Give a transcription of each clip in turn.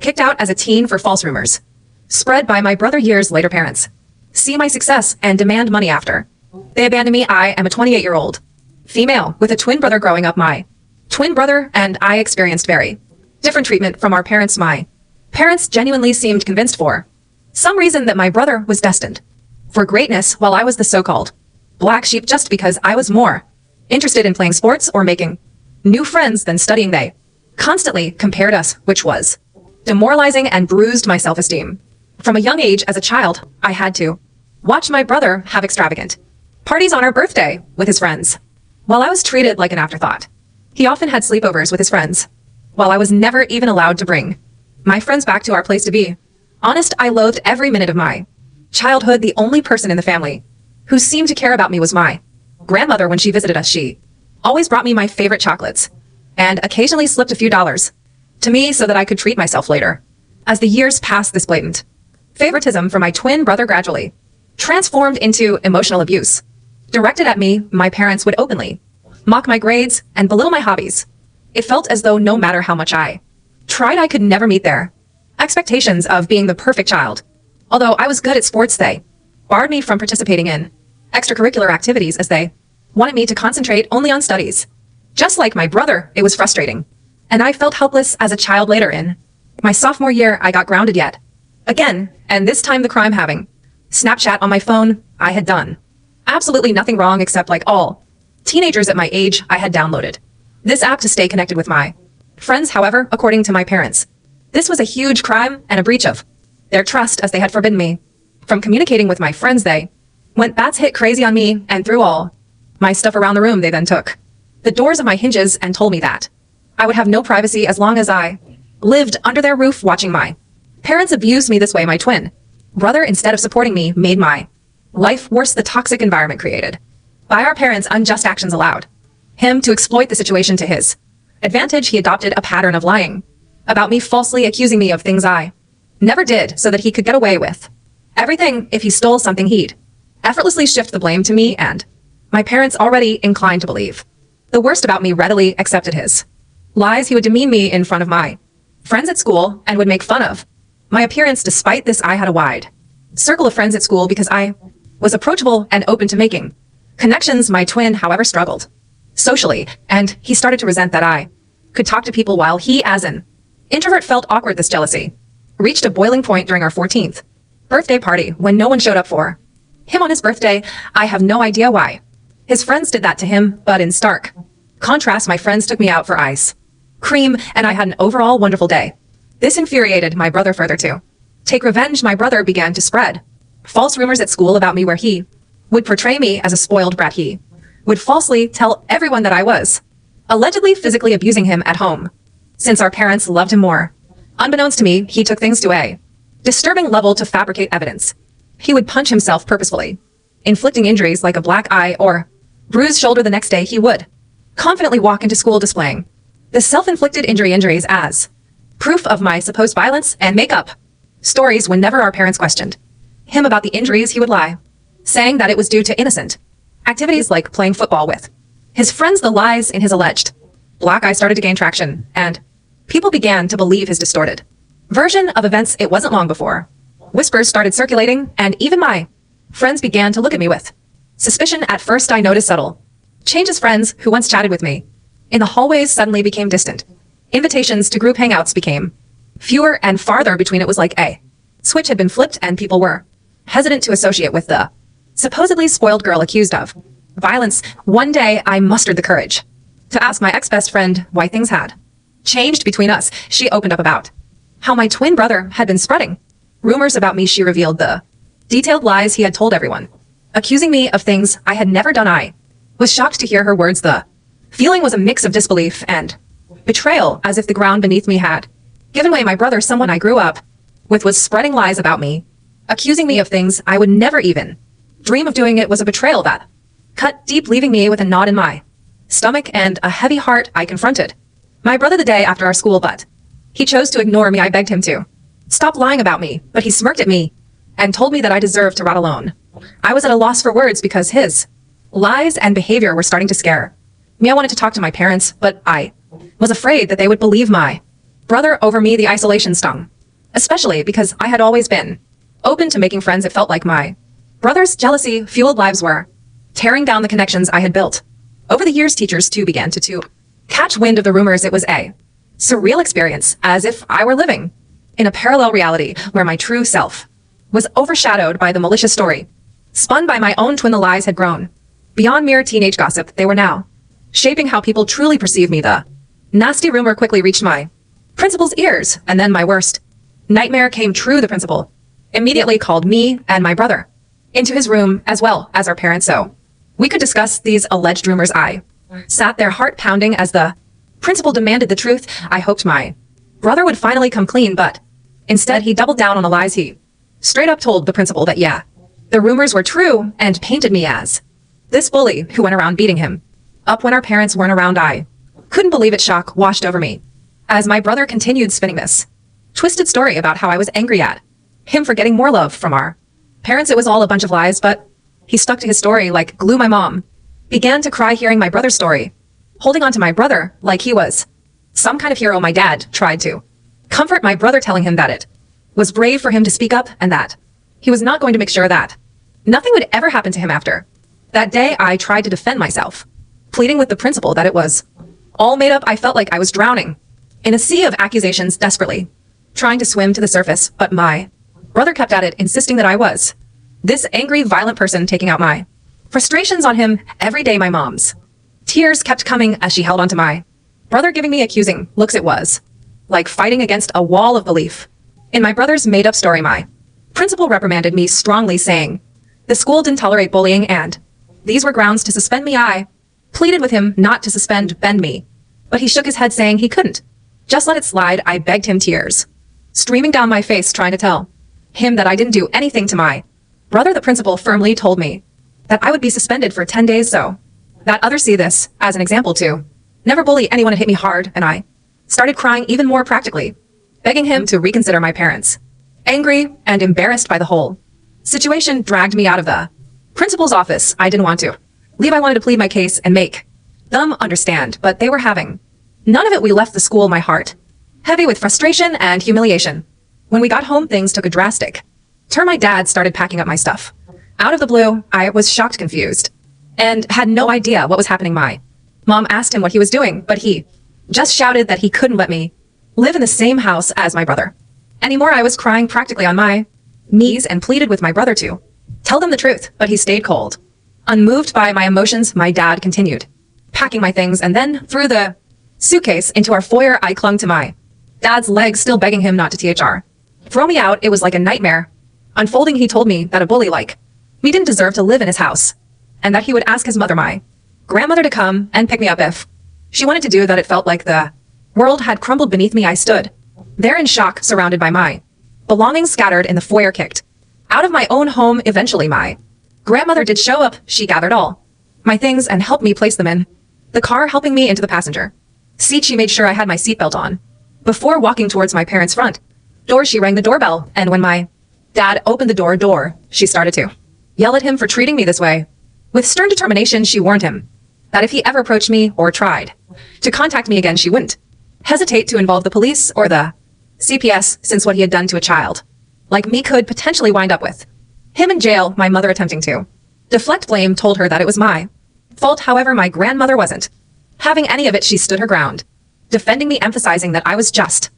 kicked out as a teen for false rumors. Spread by my brother years later parents. See my success and demand money after. They abandon me. I am a 28-year-old female with a twin brother growing up. My twin brother and I experienced very different treatment from our parents. My parents genuinely seemed convinced for some reason that my brother was destined for greatness while I was the so-called black sheep just because I was more interested in playing sports or making new friends than studying. They constantly compared us, which was demoralizing and bruised my self-esteem. From a young age as a child, I had to watch my brother have extravagant parties on our birthday with his friends, while I was treated like an afterthought. He often had sleepovers with his friends, while I was never even allowed to bring my friends back to our place. To be honest, I loathed every minute of my childhood. The only person in the family who seemed to care about me was my grandmother. When she visited us, she always brought me my favorite chocolates and occasionally slipped a few dollars to me so that I could treat myself later. As the years passed, this blatant favoritism for my twin brother gradually transformed into emotional abuse directed at me. My parents would openly mock my grades and belittle my hobbies. It felt as though no matter how much I tried, I could never meet their expectations of being the perfect child. Although I was good at sports, they barred me from participating in extracurricular activities as they wanted me to concentrate only on studies. Just like my brother, it was frustrating, and I felt helpless as a child. Later in my sophomore year, I got grounded yet again, and this time the crime having Snapchat on my phone. I had done absolutely nothing wrong except, like all teenagers at my age, I had downloaded this app to stay connected with my friends. However, according to my parents, this was a huge crime and a breach of their trust, as they had forbidden me from communicating with my friends. They went bats hit crazy on me and threw all my stuff around the room. They then took the doors of my hinges and told me that I would have no privacy as long as I lived under their roof. Watching my parents abuse me this way, my twin brother, instead of supporting me, made my life worse. The toxic environment created by our parents' unjust actions allowed him to exploit the situation to his advantage. He adopted a pattern of lying about me, falsely accusing me of things I never did so that he could get away with everything. If he stole something, he'd effortlessly shift the blame to me, and my parents, already inclined to believe the worst about me, readily accepted his lies. He would demean me in front of my friends at school and would make fun of my appearance. Despite this, I had a wide circle of friends at school because I was approachable and open to making connections. My twin, however, struggled socially, and he started to resent that I could talk to people while he, as an introvert, felt awkward. This jealousy reached a boiling point during our 14th birthday party when no one showed up for him on his birthday. I have no idea why his friends did that to him, but in stark contrast, my friends took me out for ice cream, and I had an overall wonderful day. This infuriated my brother. Further to take revenge, my brother began to spread false rumors at school about me, where he would portray me as a spoiled brat. He would falsely tell everyone that I was allegedly physically abusing him at home, since our parents loved him more. Unbeknownst to me, he took things to a disturbing level to fabricate evidence. He would punch himself purposefully, inflicting injuries like a black eye or bruised shoulder. The next day, he would confidently walk into school displaying the self-inflicted injuries as proof of my supposed violence, and make up stories whenever our parents questioned him about the injuries. He would lie, saying that it was due to innocent activities like playing football with his friends. The lies in his alleged black eye started to gain traction, and people began to believe his distorted version of events. It wasn't long before whispers started circulating, and even my friends began to look at me with suspicion. At first, I noticed subtle changes. Friends who once chatted with me in the hallways suddenly became distant. Invitations to group hangouts became fewer and farther between. It was like a switch had been flipped, and people were hesitant to associate with the supposedly spoiled girl accused of violence. One day, I mustered the courage to ask my ex-best friend why things had changed between us. She opened up about how my twin brother had been spreading rumors about me. She revealed the detailed lies he had told everyone, accusing me of things I had never done. I was shocked to hear her words. The feeling was a mix of disbelief and betrayal, as if the ground beneath me had given way. My brother, someone I grew up with, was spreading lies about me, accusing me of things I would never even dream of doing. It was a betrayal that cut deep, leaving me with a knot in my stomach and a heavy heart. I confronted my brother the day after our school, but he chose to ignore me. I begged him to stop lying about me, but he smirked at me and told me that I deserved to rot alone. I was at a loss for words because his lies and behavior were starting to scare me. I wanted to talk to my parents, but I was afraid that they would believe my Brother over me, the isolation stung. Especially because I had always been open to making friends. It felt like my brother's jealousy fueled lives were tearing down the connections I had built. Over the years, teachers too began to catch wind of the rumors. It was a surreal experience, as if I were living in a parallel reality where my true self was overshadowed by the malicious story spun by my own twin. The lies had grown beyond mere teenage gossip. They were now shaping how people truly perceive me. The nasty rumor quickly reached my principal's ears, and then my worst nightmare came true. The principal immediately called me and my brother into his room, as well as our parents, so we could discuss these alleged rumors. I sat there, heart pounding, as the principal demanded the truth. I hoped my brother would finally come clean, but instead he doubled down on the lies. He straight up told the principal that, yeah, the rumors were true, and painted me as this bully who went around beating him up when our parents weren't around. I couldn't believe it. Shock washed over me as my brother continued spinning this twisted story about how I was angry at him for getting more love from our parents. It was all a bunch of lies, but he stuck to his story like glue. My mom began to cry hearing my brother's story, holding on to my brother like he was some kind of hero. My dad tried to comfort my brother, telling him that it was brave for him to speak up and that he was not going to make sure that nothing would ever happen to him. After that day, I tried to defend myself, pleading with the principal that it was all made up. I felt like I was drowning in a sea of accusations, desperately trying to swim to the surface, but my brother kept at it, insisting that I was this angry, violent person, taking out my frustrations on him every day. My mom's tears kept coming as she held onto my brother, giving me accusing looks. It was like fighting against a wall of belief in my brother's made-up story. My principal reprimanded me strongly, saying the school didn't tolerate bullying and these were grounds to suspend me. I pleaded with him not to bend me, but he shook his head, saying he couldn't just let it slide. I begged him, tears streaming down my face, trying to tell him that I didn't do anything to my brother. The principal firmly told me that I would be suspended for 10 days so that others see this as an example to never bully anyone. It hit me hard, and I started crying even more, practically begging him to reconsider. My parents, angry and embarrassed by the whole situation, dragged me out of the principal's office. I didn't want to leave. I wanted to plead my case and make them understand, but they were having none of it. We left the school, my heart heavy with frustration and humiliation. When we got home, things took a drastic turn. My dad started packing up my stuff. Out of the blue, I was shocked, confused, and had no idea what was happening. My mom asked him what he was doing, but he just shouted that he couldn't let me live in the same house as my brother anymore. I was crying practically on my knees and pleaded with my brother to tell them the truth, but he stayed cold. Unmoved by my emotions, my dad continued packing my things and then threw the suitcase into our foyer. I clung to my dad's legs, still begging him not to throw me out. It was like a nightmare unfolding. He told me that a bully like me didn't deserve to live in his house, and that he would ask his mother, my grandmother, to come and pick me up if she wanted to do that. It felt like the world had crumbled beneath me. I stood there in shock, surrounded by my belongings scattered in the foyer. Kicked out of my own home. Eventually, my grandmother did show up. She gathered all my things and helped me place them in the car, helping me into the passenger seat. She made sure I had my seatbelt on. Before walking towards my parents' front door, she rang the doorbell, and when my dad opened the door, she started to yell at him for treating me this way. With stern determination, she warned him that if he ever approached me or tried to contact me again, she wouldn't hesitate to involve the police or the CPS, since what he had done to a child like me could potentially wind up with him in jail. My mother, attempting to deflect blame, told her that it was my fault. However, my grandmother wasn't having any of it. She stood her ground, defending me, emphasizing that I was just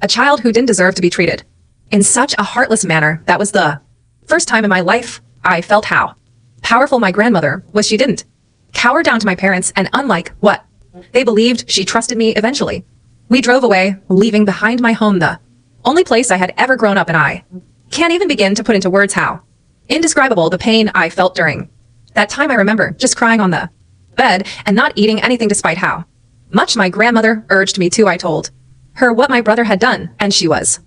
a child who didn't deserve to be treated in such a heartless manner. That was the first time in my life I felt how powerful my grandmother was. She didn't cower down to my parents, and unlike what they believed, she trusted me. Eventually, we drove away, leaving behind my home, the only place I had ever grown up, and I can't even begin to put into words how indescribable the pain I felt during that time. I remember just crying on the bed and not eating anything, despite how much my grandmother urged me to. I told her what my brother had done, and she was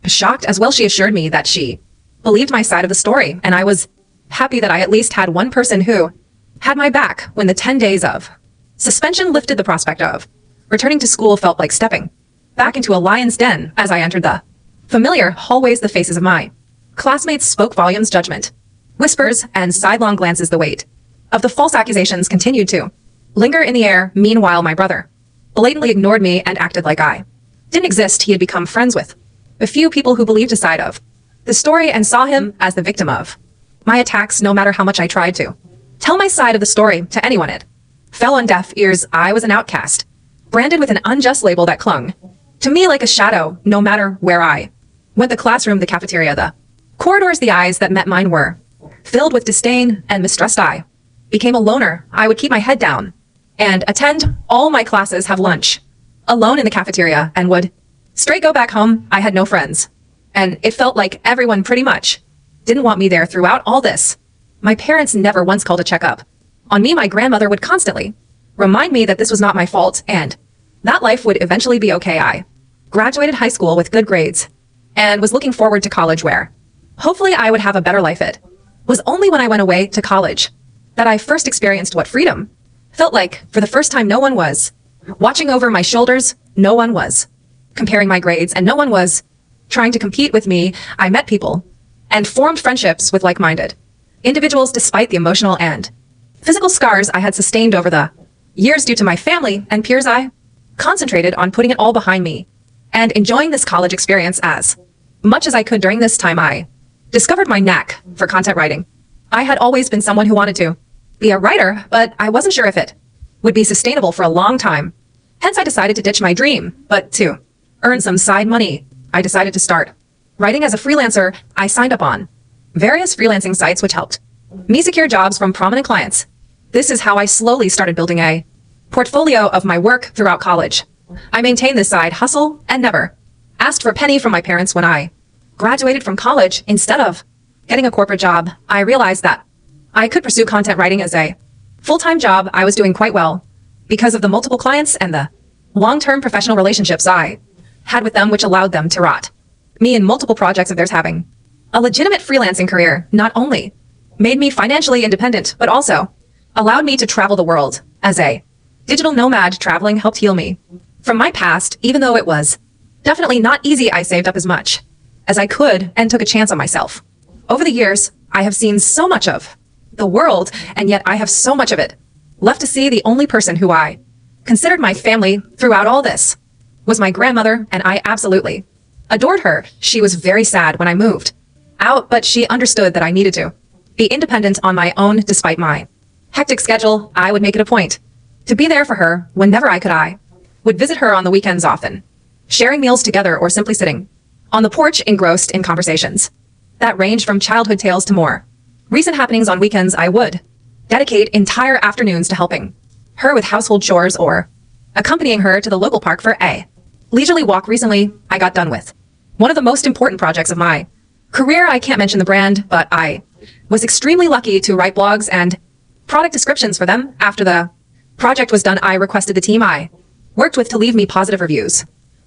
shocked as well. She assured me that she believed my side of the story, and I was happy that I at least had one person who had my back. When the 10 days of suspension lifted, the prospect of returning to school felt like stepping back into a lion's den. As I entered the familiar hallways, the faces of my classmates spoke volumes. Judgment, whispers, and sidelong glances. The weight of the false accusations continued to linger in the air. Meanwhile, my brother blatantly ignored me and acted like I didn't exist he had become friends with, the few people who believed his side of the story and saw him as the victim of my attacks, no matter how much I tried to tell my side of the story to anyone. It fell on deaf ears. I was an outcast, branded with an unjust label that clung to me like a shadow, no matter where I went. The classroom, the cafeteria, the corridors, the eyes that met mine were filled with disdain and mistrust. I became a loner. I would keep my head down and attend all my classes, have lunch alone in the cafeteria, and would straight go back home. I had no friends, and it felt like everyone pretty much didn't want me there. Throughout all this, my parents never once called a checkup on me. My grandmother would constantly remind me that this was not my fault and that life would eventually be okay. I graduated high school with good grades and was looking forward to college, where hopefully I would have a better life. It was only when I went away to college that I first experienced what freedom felt like. For the first time, no one was watching over my shoulders. No one was comparing my grades, and no one was trying to compete with me. I met people and formed friendships with like-minded individuals despite the emotional and physical scars I had sustained over the years due to my family and peers. I concentrated on putting it all behind me and enjoying this college experience as much as I could. During this time, I discovered my knack for content writing. I had always been someone who wanted to be a writer, but I wasn't sure if it would be sustainable for a long time. Hence, I decided to ditch my dream, but to earn some side money, I decided to start writing as a freelancer. I signed up on various freelancing sites, which helped me secure jobs from prominent clients. This is how I slowly started building a portfolio of my work throughout college. I maintained this side hustle and never asked for a penny from my parents. When I graduated from college, instead of getting a corporate job, I realized that I could pursue content writing as a full-time job. I was doing quite well because of the multiple clients and the long-term professional relationships I had with them, which allowed them to rot me in multiple projects of theirs. Having a legitimate freelancing career not only made me financially independent, but also allowed me to travel the world as a digital nomad. Traveling helped heal me from my past, even though it was definitely not easy. I saved up as much as I could and took a chance on myself. Over the years, I have seen so much of the world, and yet I have so much of it left to see. The only person who I considered my family throughout all this was my grandmother, and I absolutely adored her. She was very sad when I moved out, but she understood that I needed to be independent on my own. Despite my hectic schedule, I would make it a point to be there for her whenever I could. I would visit her on the weekends, often sharing meals together or simply sitting on the porch engrossed in conversations that ranged from childhood tales to more recent happenings. On weekends, I would dedicate entire afternoons to helping her with household chores or accompanying her to the local park for a leisurely walk. Recently, I got done with one of the most important projects of my career. I can't mention the brand, but I was extremely lucky to write blogs and product descriptions for them. After the project was done, I requested the team I worked with to leave me positive reviews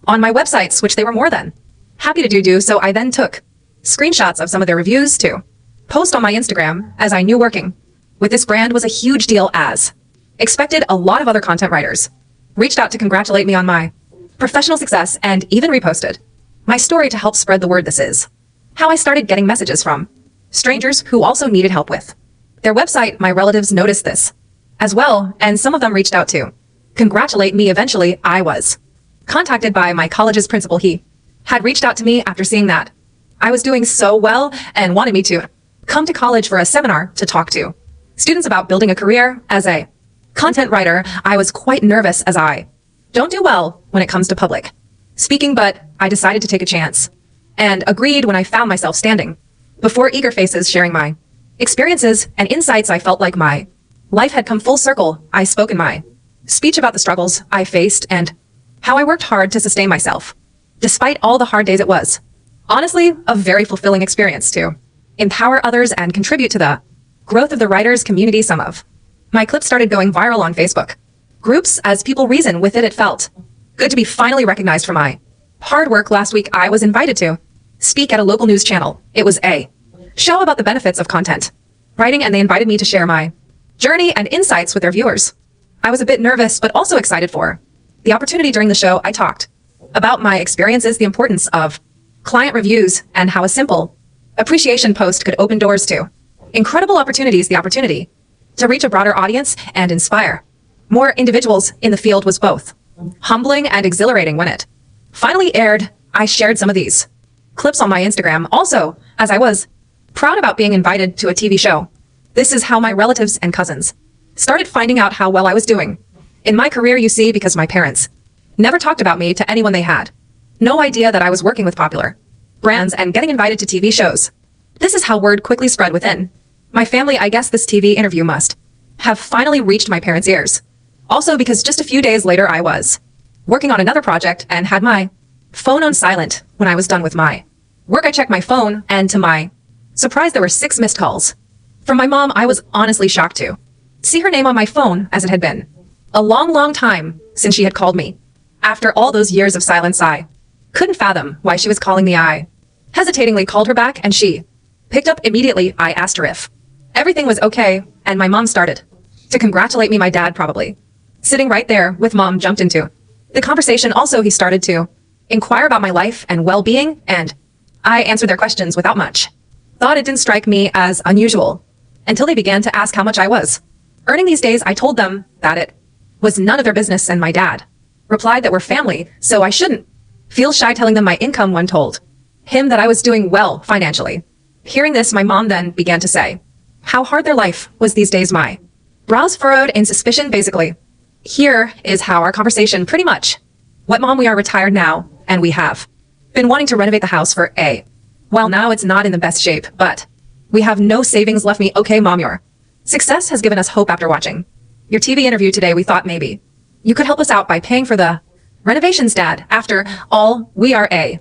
on my websites, which they were more than happy to do so. I then took screenshots of some of their reviews to post on my Instagram, as I knew working with this brand was a huge deal. As expected, a lot of other content writers reached out to congratulate me on my professional success and even reposted my story to help spread the word. This is how I started getting messages from strangers who also needed help with their website. My relatives noticed this as well, and some of them reached out to congratulate me. Eventually, I was contacted by my college's principal. He had reached out to me after seeing that I was doing so well and wanted me to come to college for a seminar to talk to students about building a career as a content writer. I was quite nervous, as I don't do well when it comes to public speaking, but I decided to take a chance and agreed when I found myself standing before eager faces sharing my experiences and insights. I felt like my life had come full circle. I spoke in my speech about the struggles I faced and how I worked hard to sustain myself despite all the hard days. It was honestly a very fulfilling experience to empower others and contribute to the growth of the writers community. Some of my clips started going viral on Facebook groups as people reason with it. It felt good to be finally recognized for my hard work. Last week, I was invited to speak at a local news channel. It was a show about the benefits of content writing, and they invited me to share my journey and insights with their viewers. I was a bit nervous, but also excited for the opportunity. During the show, I talked about my experiences, the importance of client reviews, and how a simple appreciation post could open doors to incredible opportunities. The opportunity to reach a broader audience and inspire more individuals in the field was both humbling and exhilarating. When it finally aired, I shared some of these clips on my Instagram also, as I was proud about being invited to a TV show. This is how my relatives and cousins started finding out how well I was doing in my career, you see, because my parents never talked about me to anyone. They had no idea that I was working with popular brands and getting invited to TV shows. This is how word quickly spread within my family. I guess this TV interview must have finally reached my parents' ears. Also because just a few days later I was working on another project and had my phone on silent. When I was done with my work, I checked my phone, and to my surprise, there were 6 missed calls from my mom. I was honestly shocked to see her name on my phone, as it had been a long time since she had called me. After all those years of silence, I couldn't fathom why she was calling me. I hesitatingly called her back, and she picked up immediately. I asked her if everything was okay, and my mom started to congratulate me. My dad, probably sitting right there with mom, jumped into the conversation. Also, he started to inquire about my life and well-being, and I answered their questions without much thought. It didn't strike me as unusual until they began to ask how much I was earning these days. I told them that it was none of their business, and my dad replied that we're family, so I shouldn't feel shy telling them my income. When told him that I was doing well financially. Hearing this, my mom then began to say how hard their life was these days. My brows furrowed in suspicion. Basically, here is how our conversation pretty much went. Mom, we are retired now, and we have been wanting to renovate the house for a while now. It's not in the best shape, but we have no savings left. Me, okay, Mom, your success has given us hope. After watching your TV interview today, we thought maybe you could help us out by paying for the renovations, Dad. After all, we are a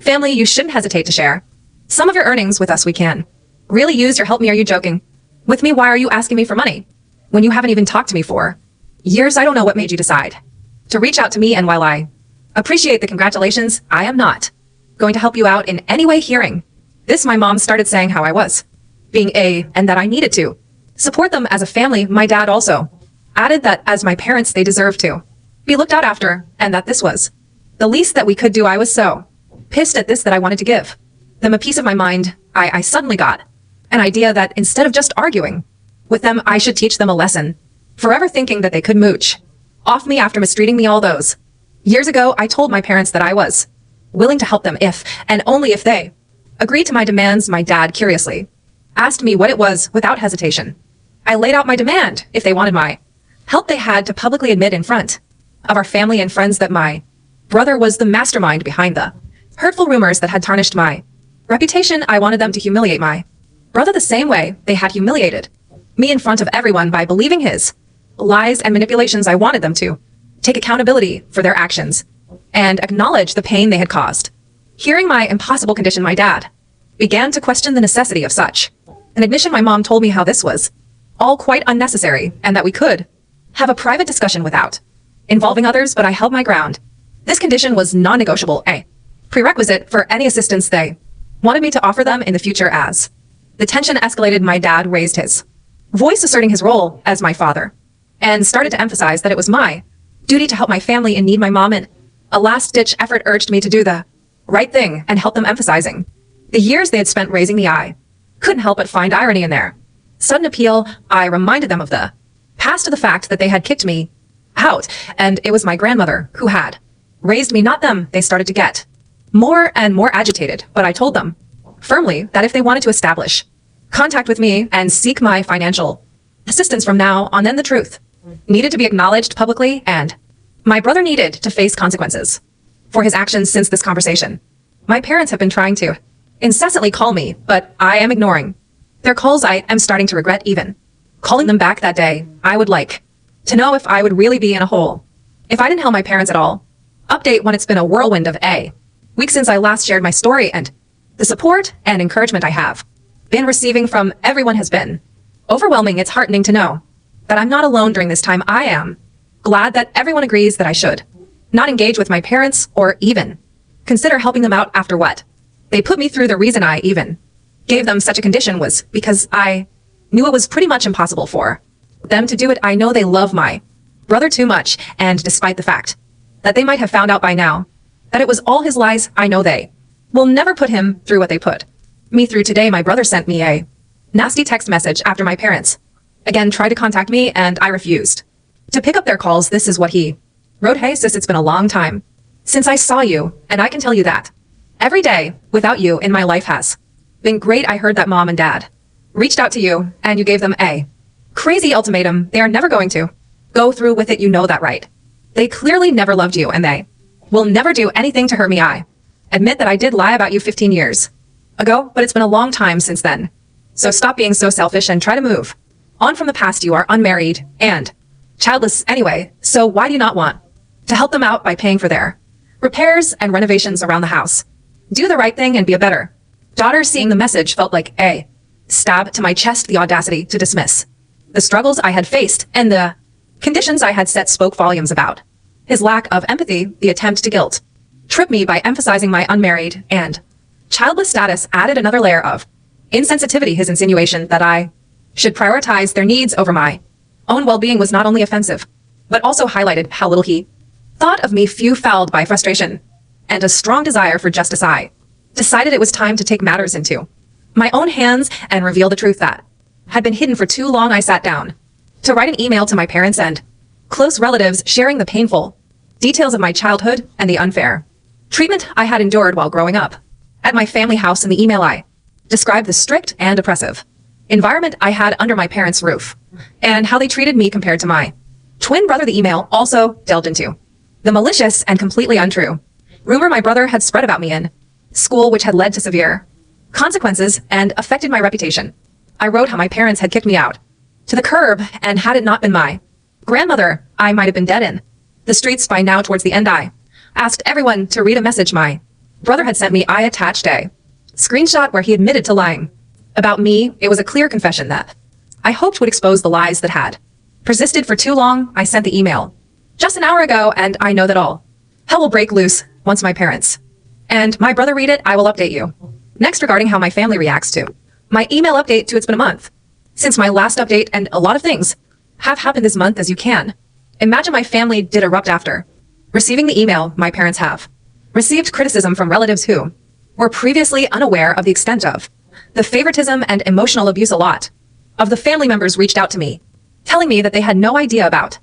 family. You shouldn't hesitate to share some of your earnings with us. We can really use your help. Me, are you joking with me? Why are you asking me for money when you haven't even talked to me for years? I don't know what made you decide to reach out to me, and while I appreciate the congratulations, I am not going to help you out in any way. Hearing this, my mom started saying how I was being and that I needed to support them as a family. My dad also added that as my parents, they deserve to be looked out after, and that this was the least that we could do. I was so pissed at this that I wanted to give them a piece of my mind. I suddenly got an idea that instead of just arguing with them, I should teach them a lesson. Forever thinking that they could mooch off me after mistreating me all those years ago, I told my parents that I was willing to help them if and only if they agreed to my demands. My dad curiously asked me what it was. Without hesitation, I laid out my demand. If they wanted my help, they had to publicly admit in front of our family and friends that my brother was the mastermind behind the hurtful rumors that had tarnished my reputation. I wanted them to humiliate my brother the same way they had humiliated me in front of everyone by believing his lies and manipulations. I wanted them to take accountability for their actions and acknowledge the pain they had caused. Hearing my impossible condition, my dad began to question the necessity of such an admission. My mom told me how this was all quite unnecessary and that we could have a private discussion without involving others, but I held my ground. This condition was non-negotiable, a prerequisite for any assistance they wanted me to offer them in the future. As the tension escalated, my dad raised his voice, asserting his role as my father, and started to emphasize that it was my duty to help my family in need. My mom, in a last-ditch effort, urged me to do the right thing and help them, emphasizing the years they had spent raising me. I couldn't help but find irony in their sudden appeal. I reminded them of the past, of the fact that they had kicked me out, and it was my grandmother who had raised me, not them. They started to get more and more agitated, but I told them firmly that if they wanted to establish contact with me and seek my financial assistance from now on, then the truth needed to be acknowledged publicly, and my brother needed to face consequences for his actions. Since this conversation, my parents have been trying to incessantly call me, but I am ignoring their calls. I am starting to regret even calling them back that day. I would like to know if I would really be in a hole if I didn't help my parents at all. Update: when it's been a whirlwind of a week since I last shared my story, and the support and encouragement I have been receiving from everyone has been overwhelming. It's heartening to know that I'm not alone during this time. I am glad that everyone agrees that I should not engage with my parents or even consider helping them out after what they put me through. The reason I even gave them such a condition was because I knew it was pretty much impossible for them to do it. I know they love my brother too much, and despite the fact that they might have found out by now that it was all his lies, I know they will never put him through what they put me through. Today, my brother sent me a nasty text message after my parents again tried to contact me, and I refused to pick up their calls. This is what he wrote: "Hey sis, it's been a long time since I saw you, and I can tell you that every day without you in my life has been great. I heard that mom and dad reached out to you and you gave them a crazy ultimatum. They are never going to go through with it. You know that, right? They clearly never loved you and they will never do anything to hurt me. I admit that I did lie about you 15 years ago, but it's been a long time since then. So stop being so selfish and try to move on from the past. You are unmarried and childless anyway, so why do you not want to help them out by paying for their repairs and renovations around the house? Do the right thing and be a better daughter. Seeing the message felt like a stab to my chest. The audacity to dismiss the struggles I had faced and the conditions I had set spoke volumes about his lack of empathy. The attempt to guilt trip me by emphasizing my unmarried and childless status added another layer of insensitivity. His insinuation that I should prioritize their needs over my own well-being was not only offensive, but also highlighted how little he thought of me. Fueled by frustration and a strong desire for justice, I decided it was time to take matters into my own hands and reveal the truth that had been hidden for too long. I sat down to write an email to my parents and close relatives, sharing the painful details of my childhood and the unfair treatment I had endured while growing up at my family house. In the email, I described the strict and oppressive environment I had under my parents' roof and how they treated me compared to my twin brother. The email also delved into the malicious and completely untrue rumor my brother had spread about me in school, which had led to severe consequences and affected my reputation. I wrote how my parents had kicked me out to the curb, and had it not been my grandmother, I might have been dead in the streets by now. Towards the end, I asked everyone to read a message my brother had sent me. I attached a screenshot where he admitted to lying about me. It was a clear confession that I hoped would expose the lies that had persisted for too long. I sent the email just an hour ago, and I know that all hell will break loose once my parents and my brother read it. I will update you next regarding how my family reacts to my email update. It's been a month since my last update, and a lot of things have happened this month, as you can imagine. My family did erupt after receiving the email. My parents have received criticism from relatives who were previously unaware of the extent of the favoritism and emotional abuse. A lot of the family members reached out to me, telling me that they had no idea about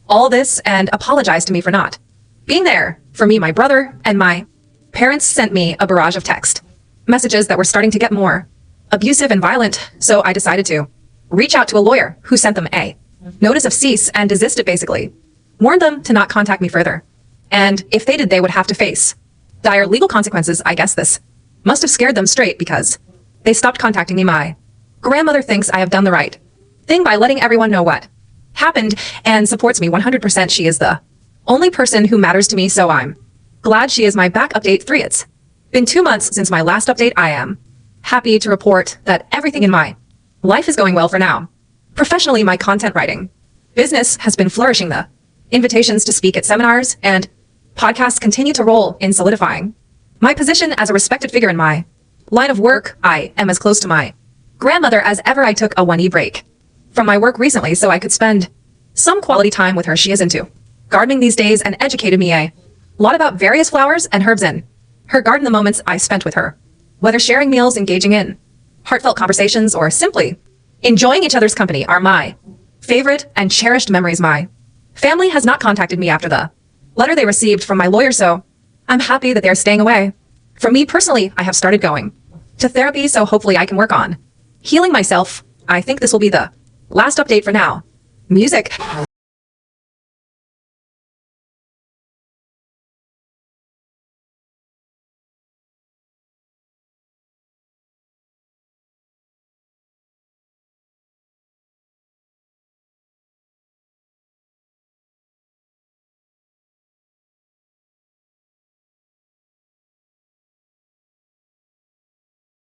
all this and apologized to me for not being there for me. My brother and my parents sent me a barrage of text messages that were starting to get more abusive and violent, so I decided to reach out to a lawyer who sent them a notice of cease and desist. It basically warned them to not contact me further, and if they did, they would have to face dire legal consequences. I guess this must have scared them straight because they stopped contacting me. My grandmother thinks I have done the right thing by letting everyone know what happened and supports me 100%. She is the only person who matters to me, so I'm glad she is my back. Update 3. It's been 2 months since my last update. I am happy to report that everything in my life is going well for now. Professionally, my content writing business has been flourishing. The invitations to speak at seminars and podcasts continue to roll in, solidifying my position as a respected figure in my line of work. I am as close to my grandmother as ever. I took a 1 break from my work recently so I could spend some quality time with her. She is into gardening these days and educated me a lot about various flowers and herbs in her garden. The moments I spent with her, whether sharing meals, engaging in heartfelt conversations, or simply enjoying each other's company, are my favorite and cherished memories. My family has not contacted me after the letter they received from my lawyer, so I'm happy that they're staying away. For me personally, I have started going to therapy, so hopefully I can work on healing myself. I think this will be the last update for now. Music.